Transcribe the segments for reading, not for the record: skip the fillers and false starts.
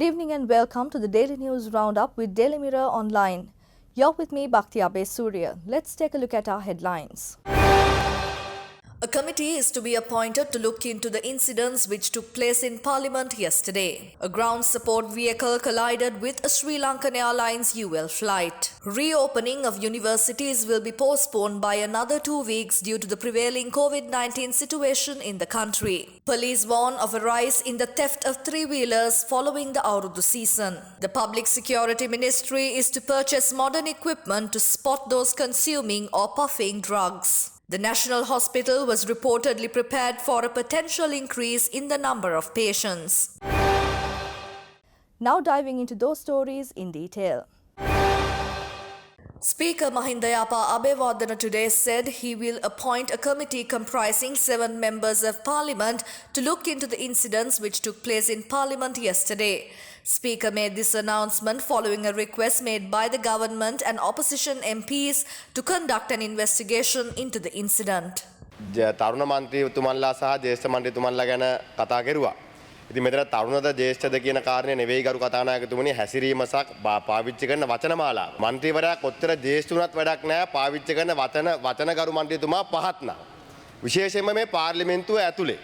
Good evening and welcome to the Daily News Roundup with Daily Mirror Online. You're with me, Bhakti Abe Surya. Let's take a look at our headlines. A committee is to be appointed to look into the incidents which took place in Parliament yesterday. A ground support vehicle collided with a Sri Lankan Airlines UL flight. Reopening of universities will be postponed by another 2 weeks due to the prevailing COVID-19 situation in the country. Police warn of a rise in the theft of three-wheelers following the Aurudhu season. The Public Security Ministry is to purchase modern equipment to spot those consuming or puffing drugs. The National Hospital was reportedly prepared for a potential increase in the number of patients. Now diving into those stories in detail. Speaker Mahinda Yapa Abeyewardena today said he will appoint a committee comprising 7 members of Parliament to look into the incidents which took place in Parliament yesterday. Speaker made this announcement following a request made by the government and opposition MPs to conduct an investigation into the incident. තරුණ මන්ත්‍රීතුමන්ලා සහ ජ්‍යෙෂ්ඨ මන්ත්‍රීතුමන්ලා ගැන කතා කරුවා. ඉතින් මෙතන තරුණද ජ්‍යෙෂ්ඨද කියන කාරණේ නෙවෙයි ගරු කතානායකතුමනි හැසිරීම සහ පාවිච්චි කරන වචනමාලාව. මන්ත්‍රීවරයා කොච්චර ජ්‍යෙෂ්ඨ වුණත් වැඩක් නැහැ පාවිච්චි කරන වචන ගරු මන්ත්‍රීතුමා පහත් නා. විශේෂයෙන්ම මේ පාර්ලිමේන්තුව ඇතුලේ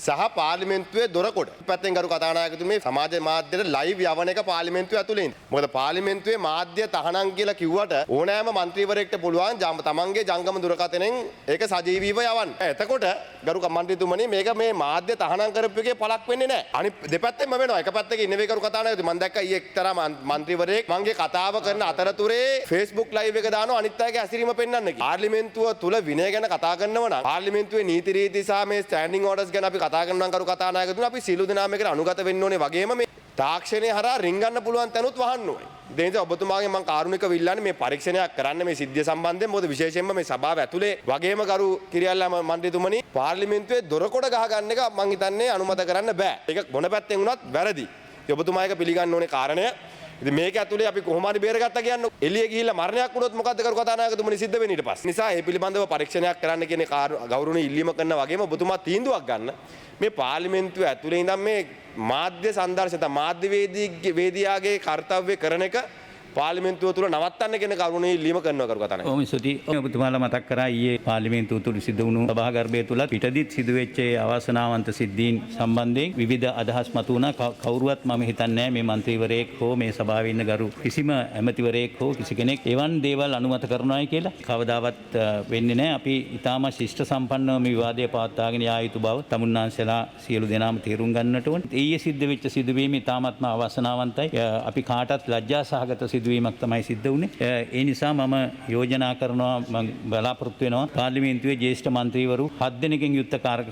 සහ පාර්ලිමේන්තුවේ දොරකොඩ පැත්තෙන් ගරු කතානායකතුමනි සමාජ මාධ්‍යයට ලයිව් යවන එක පාර්ලිමේන්තුවේ ඇතුලේ ඉන්න. මොකද පාර්ලිමේන්තුවේ මාධ්‍ය තහනම් කියලා කිව්වට ඕනෑම මන්ත්‍රීවරයෙක්ට පුළුවන් තමන්ගේ ජංගම දුරකථනයෙන් ඒක සජීවීව යවන්න. එතකොට ගරු මන්ත්‍රීතුමනි මේක මේ මාධ්‍ය තහනම් කරපු එකේ පළක් වෙන්නේ නැහැ. අනිත් දෙපැත්තෙම වෙනවා. එක පැත්තක ඉන්නේ ගරු කතානායකතුමනි මම දැක්කා ඊයේ එක්තරා මන්ත්‍රීවරයෙක් මගේ කතාව කරන අතරතුරේ Facebook ලයිව් එක දානවා අනිත් අයගේ ඇසිරීම පෙන්වන්න කියලා. පාර්ලිමේන්තුව තුල විනය ගැන කතා කරනවා නම් පාර්ලිමේන්තුවේ නීති රීති සහ මේ ස්ටෑන්ඩින් ඕඩර්ස් ගැන අපි කතා කරනවා කරු කතානායකතුමනි අපි සියලු දෙනාම එකට අනුගත වෙන්න ඕනේ වගේම මේ තාක්ෂණය හරහා රින්ගන්න පුළුවන් තැනුත් වහන්න ඕනේ. ඒ නිසා ඔබතුමාගෙන් මම කාරුණිකව ඉල්ලන්නේ මේ පරීක්ෂණයක් කරන්න මේ සිද්ධිය සම්බන්ධයෙන් මොකද විශේෂයෙන්ම මේ සභාව ඇතුලේ වගේම කරු කිරියල්ලා මන්ත්‍රීතුමනි පාර්ලිමේන්තුවේ දොරකොඩ ගහ ගන්න එක මම හිතන්නේ අනුමත කරන්න බෑ. ඒක මොන පැත්තෙන් වුණත් වැරදි. ඔබතුමා එක පිළිගන්න ඕනේ කාරණය. ඉතින් මේක ඇතුලේ අපි කොහොම හරි බේරගත්තා කියන්නේ එළිය ගිහිල්ලා මරණයක් වුණොත් මොකද්ද කරු කතානායකතුමනි සිද්ධ වෙන්නේ ඊට පස්සේ. නිසා මේ පිළිබඳව පරීක්ෂණයක් කරන්න කියන ගෞරවණීය ඉල්ලීම කරන වගේම ඔබතුමා තීන්දුවක් ගන්න. මේ පාර්ලිමේන්තුව ඇතුලේ ඉඳන් මේ මාධ්‍ය සංදර්ශන මාධ්‍ය වේදිකාගේ කාර්යය කරන එක පාර්ලිමේන්තුව තුල නවත්තන්න කියන කරුණේ ඉල්ලීම කරනවා කරු කතානායක. ඔව් ස්තුතියි. ඔබතුමාලා මතක් කරා ඊයේ පාර්ලිමේන්තුව තුල සිදු වුණු සභාගර්භය තුල පිටදිත් සිදුවෙච්ච අවාසනාවන්ත සිද්ධීන් සම්බන්ධයෙන් විවිධ අදහස් මතු වුණා. කවුරුවත් මම හිතන්නේ මේ മന്ത്രിවරයෙක් හෝ මේ සභාවේ ඉන්න ගරු කිසිම ඇමතිවරයෙක් හෝ කිසි කෙනෙක් එවන් දේවල් අනුමත කරනවායි කියලා කවදාවත් වෙන්නේ නැහැ. අපි ඊටාම ශිෂ්ට සම්පන්නව මේ විවාදය පවත්වාගෙන යා යුතු බව තමුන්නාන්සලා සියලු දෙනාම තේරුම් ගන්නට ඕනේ. ඊයේ සිද්ධ වෙච්ච සිදුවීම ඊටාමත්ම අවාසනාවන්තයි. අපි කාටත් ලැජ්ජා සහගත සිදුවීමක් තමයි සිද්ධ වුණේ. ඒ නිසා මම යෝජනා කරනවා මම බලාපොරොත්තු වෙනවා පාර්ලිමේන්තුවේ ජ්‍යෙෂ්ඨ මන්ත්‍රීවරු 7 දෙනෙකින් යුක්ත කාර්ය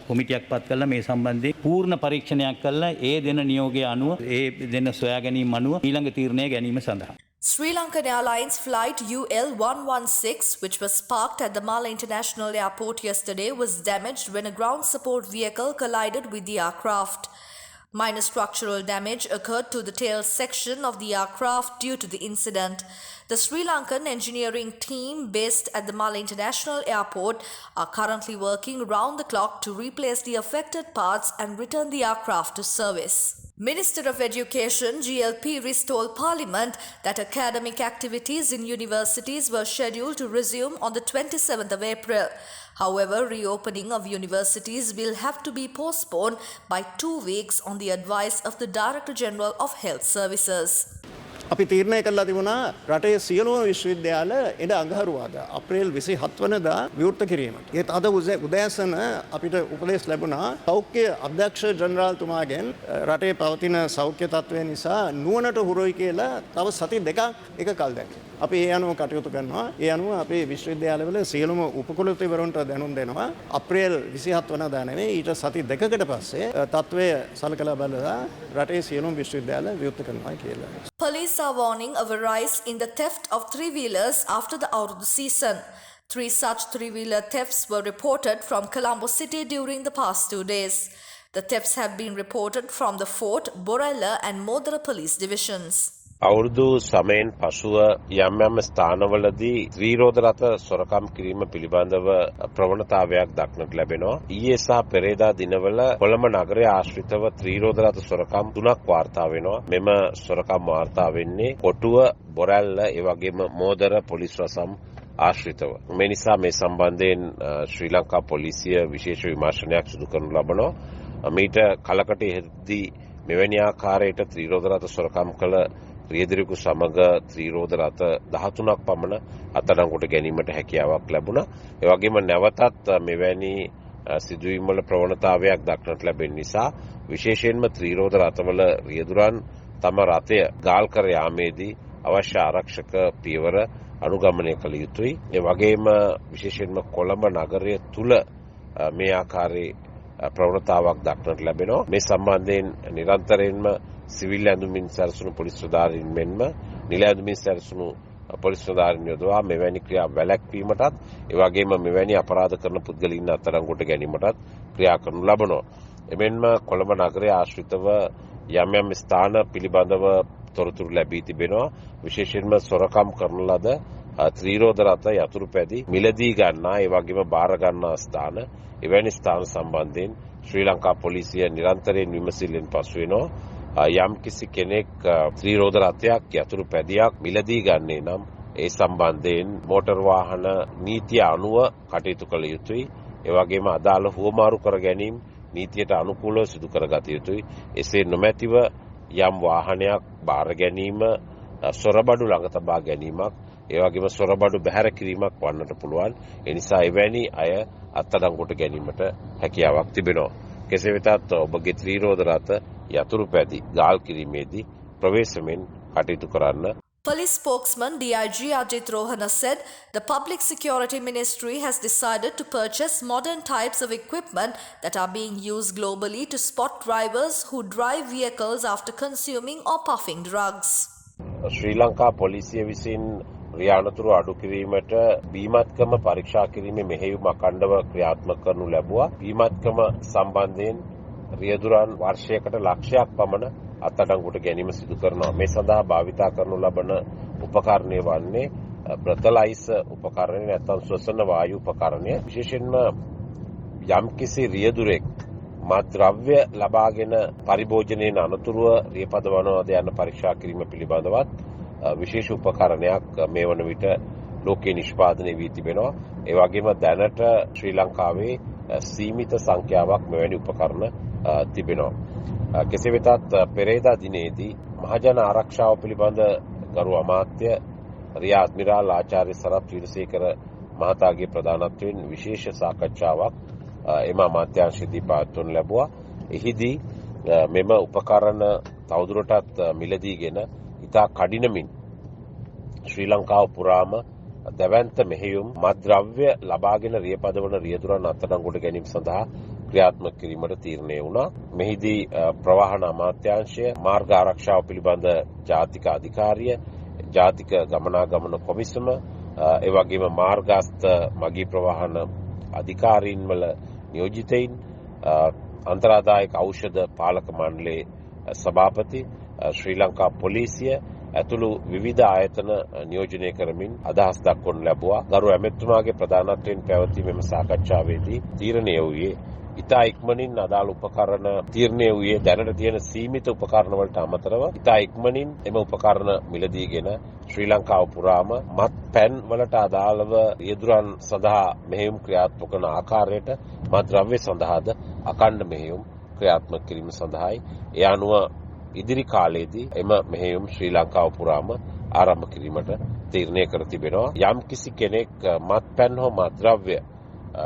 කොමිටියක් පත් කරලා මේ සම්බන්ධයෙන් පූර්ණ පරීක්ෂණයක් කරලා ඒ දෙන නියෝගය අනුව ඒ දෙන සොයා ගැනීම අනුව ඊළඟ තීරණය ගැනීම සඳහා Sri Lankan Airlines flight UL116, which was parked at the Mala International Airport yesterday, was damaged when a ground support vehicle collided with the aircraft. Minor structural damage occurred to the tail section of the aircraft due to the incident. The Sri Lankan engineering team based at the Mala International Airport are currently working round the clock to replace the affected parts and return the aircraft to service. Minister of Education GLP Peiris told Parliament that academic activities in universities were scheduled to resume on the 27th of April. However, reopening of universities will have to be postponed by 2 weeks on the advice of the Director General of Health Services. අපි තීරණය කළා තිබුණා රටේ සියලුම විශ්වවිද්‍යාල එන අඟහරුවාදා අප්‍රේල් 27 වෙනිදා විවෘත කිරීමට. ඒත් අද උදෑසන අපිට උපදෙස් ලැබුණා සෞඛ්‍ය අධ්‍යක්ෂ ජනරාල්තුමාගෙන් රටේ පවතින සෞඛ්‍ය තත්ත්වය නිසා නුවණට හුරුයි කියලා තව සති දෙකක් එක කල් දැක්කේ. අපි ඒ අනුව කටයුතු කරනවා. ඒ අනුව අපේ විශ්වවිද්‍යාලවල සියලුම උපකුලපතිවරුන්ට දැනුම් දෙනවා. අප්‍රේල් 27 වෙනිදා නෙවෙයි ඊට සති දෙකකට පස්සේ තත්ත්වය සලකලා බලලා රටේ සියලුම විශ්වවිද්‍යාල විවෘත කරනවා කියලා. Police are warning of a rise in the theft of three-wheelers after the Aurudhu season. 3 such three-wheeler thefts were reported from Colombo City during the past 2 days. The thefts have been reported from the Fort, Borella and Modara police divisions. අවුරුදු සමයෙන් පසුව යම් යම් ස්ථානවලදී ත්‍රිරෝද රථ සොරකම් කිරීම පිළිබඳව ප්‍රවණතාවයක් දක්නට ලැබෙනවා. ඊයේ සහ පෙරේදා දිනවල කොළඹ නගරය ආශ්‍රිතව ත්‍රිරෝද රථ සොරකම් 3ක් වාර්තා වෙනවා. මෙම සොරකම් වාර්තා වෙන්නේ කොටුව, බොරැල්ල, ඒ වගේම මෝදර පොලිස් රසම් ආශ්‍රිතව. මේ නිසා මේ සම්බන්ධයෙන් ශ්‍රී ලංකා පොලිසිය විශේෂ විමර්ශනයක් සිදු කරනු ලබනවා. මීට කලකට ඉහතදී මෙවැනි ආකාරයට ත්‍රිරෝද රථ සොරකම් කළ රියදුරෙකු සමග ත්‍රිරෝද රථ 13ක් පමණ අත්අඩංගුවට ගැනීමට හැකියාවක් ලැබුණා. ඒ වගේම නැවතත් මෙවැනි සිදුවීම් වල ප්‍රවණතාවයක් දක්නට ලැබෙන නිසා විශේෂයෙන්ම ත්‍රිරෝද රථවල රියදුරන් තම රථය ගාල් කර යාමේදී අවශ්‍ය ආරක්ෂක පියවර අනුගමනය කළ යුතුයි. ඒ වගේම විශේෂයෙන්ම කොළඹ නගරය තුල මේ ආකාරයේ ප්‍රවණතාවක් දක්නට ලැබෙනවා. මේ සම්බන්ධයෙන් නිරන්තරයෙන්ම සිවිල් ඇඳුමින් සැරසුණු පොලිස් නිලධාරීන් මෙන්ම නිල ඇඳුමින් සැරසුණු පොලිස් නිලධාරීන් යොදවා මෙවැනි ක්‍රියා වැළැක්වීමටත් ඒ වගේම මෙවැනි අපරාධ කරන පුද්ගලයන් අත්අඩංගුවට ගැනීමටත් ක්‍රියා කරනු ලබනවා. එමෙන්ම කොළඹ නගරයේ ආශ්‍රිතව යම් යම් ස්ථාන පිළිබඳව තොරතුරු ලැබී තිබෙනවා. විශේෂයෙන්ම සොරකම් කරන ලද ත්‍රිරෝද රථ යතුරු පැදි මිලදී ගන්නා ඒ වගේම බාර ගන්නා ස්ථාන එවැනි ස්ථාන සම්බන්ධයෙන් ශ්‍රී ලංකා පොලිසිය නිරන්තරයෙන් විමසිල්ලෙන් පසු වෙනවා. යම් කිසි කෙනෙක් ත්‍රිරෝද රථයක් යතුරු පැදියක් මිලදී ගන්නේ නම් ඒ සම්බන්ධයෙන් මෝටර් වාහන නීතිය අනුව කටයුතු කළ යුතුයි. ඒ වගේම අදාළ හුවමාරු කර ගැනීම නීතියට අනුකූලව සිදු කරගත යුතුයි. එසේ නොමැතිව යම් වාහනයක් බාර ගැනීම සොරබඩු ළඟ තබා ගැනීමක් ඒ වගේම සොරබඩු බැහැර කිරීමක් වන්නට පුළුවන්. ඒ නිසා එවැනි අය අත්අඩංගුවට ගැනීමට හැකියාවක් තිබෙනවා. කෙසේ වෙතත් ඔබගේ ත්‍රිරෝද රථ යතුරු පැදි ගාල් කිරීමේදී ප්‍රවේශමෙන් කටයුතු කරන්න. Police spokesman DIG Ajit Rohana said the Public Security Ministry has decided to purchase modern types of equipment that are being used globally to spot drivers who drive vehicles after consuming or puffing drugs. ශ්‍රී ලංකා පොලිසිය විසින් ක්‍රියානතුරු අඩු කිරීමට බීමත්කම පරීක්ෂා කිරීමේ මෙහෙයුම අඛණ්ඩව ක්‍රියාත්මක කරනු ලැබුවා. බීමත්කම සම්බන්ධයෙන් රියදුරන් වර්ෂයකට ලක්ෂයක් පමණ අත්අඩංගුවට ගැනීම සිදු කරනවා. මේ සඳහා භාවිතා කරනු ලබන උපකරණය වන්නේ බ්‍රතලයිස් උපකරණය නැත්නම් ශ්වසන වායු උපකරණය. විශේෂයෙන්ම යම්කිසි රියදුරෙක් මත්ද්‍රව්‍ය ලබාගෙන පරිභෝජනයේ අනතුරුව රියපදවනවාද යන පරීක්ෂා කිරීම පිළිබඳවත් විශේෂ උපකරණයක් මේ වන විට ලෝකේ නිෂ්පාදනය වී තිබෙනවා. ඒ වගේම දැනට ශ්‍රී ලංකාවේ සීමිත සංඛ්‍යාවක් මෙවැනි උපකරණ තිබෙනවා. කෙසේ වෙතත් පෙරේදා දිනේදී මහජන ආරක්ෂාව පිළිබඳ ගරු අමාත්‍ය රියා අද්මිරාල් ආචාර්ය සරත් විරසේකර මහතාගේ ප්‍රධානත්වයෙන් විශේෂ සාකච්ඡාවක් එම අමාත්‍යාංශයේදී පවත්වනු ලැබුවා. එහිදී මෙම උපකරණ තවදුරටත් මිලදීගෙන ඉතා කඩිනමින් ශ්‍රී ලංකාව පුරාම දැවැන්ත මෙහෙයුම් මත්ද්‍රව්‍ය ලබාගෙන රියපදවන රියදුරන් අත්අඩංගුවට ගැනීම සඳහා ක්‍රියාත්මක කිරීමට තීරණය වුණා. මෙහිදී ප්‍රවාහන අමාත්‍යාංශය, මාර්ග ආරක්ෂාව පිළිබඳ ජාතික අධිකාරිය, ජාතික ගමනාගමන කොමිසම, ඒ වගේම මාර්ගස්ත මගී ප්‍රවාහන අධිකාරීන් වල නියෝජිතයින්, අන්තරාදායක ඖෂධ පාලක මණ්ඩලයේ සභාපති, ශ්‍රී ලංකා පොලිසිය ඇතුළු විවිධ ආයතන නියෝජනය කරමින් අදහස් දක්වනු ලැබුවා. ගරු ඇමතිතුමාගේ ප්‍රධානත්වයෙන් පැවති මෙම සාකච්ඡාවේදී තීරණය වූයේ ඉතා ඉක්මනින් අදාළ උපකරණ තීරණය වූයේ දැනට තියෙන සීමිත උපකරණ වලට අමතරව ඉතා ඉක්මනින් එම උපකරණ මිලදීගෙන ශ්‍රී ලංකාව පුරාම මත් පැන් වලට අදාළව රියදුරන් සඳහා මෙහෙයුම් ක්‍රියාත්මක වන ආකාරයට මත් ද්‍රව්‍ය සඳහාද අඛණ්ඩ මෙහෙයුම් ක්‍රියාත්මක කිරීම සඳහායි. ඒ අනුව ඉදිරි කාලයේදී එම මෙහෙයුම් ශ්‍රී ලංකාව පුරාම ආරම්භ කිරීමට තීරණය කර තිබෙනවා. යම් කිසි කෙනෙක් මත්පැන් හෝ මත්ද්‍රව්‍ය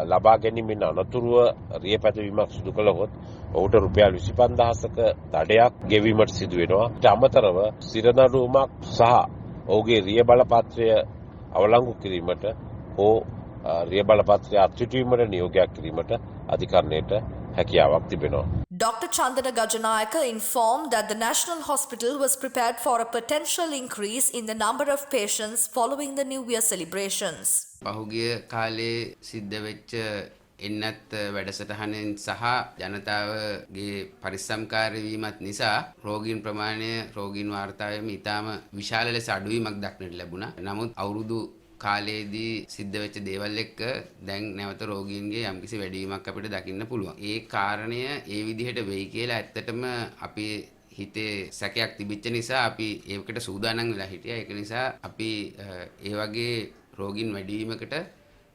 ලබා ගැනීමෙන් අනතුරුව රියපැදවීමක් සිදු කළහොත් ඔහුට රුපියල් 25000ක දඩයක් ගෙවීමට සිදු වෙනවා. ඊට අමතරව සිරනඩුවමක් සහ ඔහුගේ රිය බලපත්‍රය අවලංගු කිරීමට හෝ රිය බලපත්‍රය අත්විඳීමට නියෝගයක් කිරීමට අධිකරණයට හැකියාවක් තිබෙනවා. Dr. Chandana Gajanayaka informed that the National Hospital was prepared for a potential increase in the number of patients following the New Year celebrations. පහුගිය කාලේ සිද්ධ වෙච්ච එන්නත් වැඩසටහනෙන් සහ ජනතාවගේ පරිස්සම්කාරී වීමත් නිසා රෝගීන් ප්‍රමාණය රෝගීන් වාර්තාවෙම ඉතාම විශාල ලෙස අඩුවීමක් දක්නට ලැබුණා. නමුත් අවුරුදු කාලයේදී සිද්ධ වෙච්ච දේවල් එක්ක දැන් නැවත රෝගීන්ගේ යම්කිසි වැඩිවීමක් අපිට දකින්න පුළුවන්. ඒ කාරණය ඒ විදිහට වෙයි කියලා ඇත්තටම අපි හිතේ සැකයක් තිබිච්ච නිසා අපි ඒකට සූදානම් වෙලා හිටියා. ඒක නිසා අපි ඒ වගේ රෝගීන් වැඩිවීමකට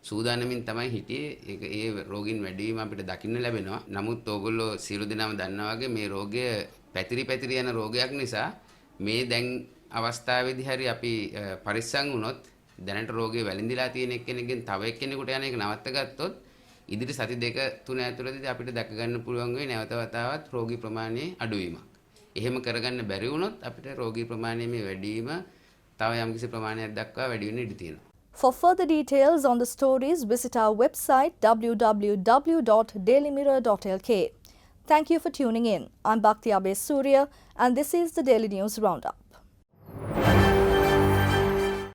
සූදානමින් තමයි හිටියේ. ඒක ඒ රෝගීන් වැඩිවීම අපිට දකින්න ලැබෙනවා. නමුත් ඕගොල්ලෝ සියලු දෙනාම දන්නා වගේ මේ රෝගය පැතිරි යන රෝගයක් නිසා මේ දැන් අවස්ථාවේදී හරි අපි පරිස්සම් වුණොත් දැනට රෝගේ වැළඳිලා තියෙන එක්කෙනෙක්ගෙන් තව එක්කෙනෙකුට යන එක නවත්ත ගත්තොත් ඉදිරි සති 2-3 ඇතුළතදී අපිට දැක ගන්න පුළුවන් වෙයි නැවත වතාවක් රෝගී ප්‍රමාණයේ අඩුවීමක්. එහෙම කරගන්න බැරි වුණොත් අපිට රෝගී ප්‍රමාණය මේ වැඩි වීම තව යම්කිසි ප්‍රමාණයක් දක්වා වැඩි වෙන්න ඉඩ තියෙනවා. For further details on the stories, visit our website www.dailymirror.lk. Thank you for tuning in. I'm Bhakti Abe Surya and this is the Daily News Roundup.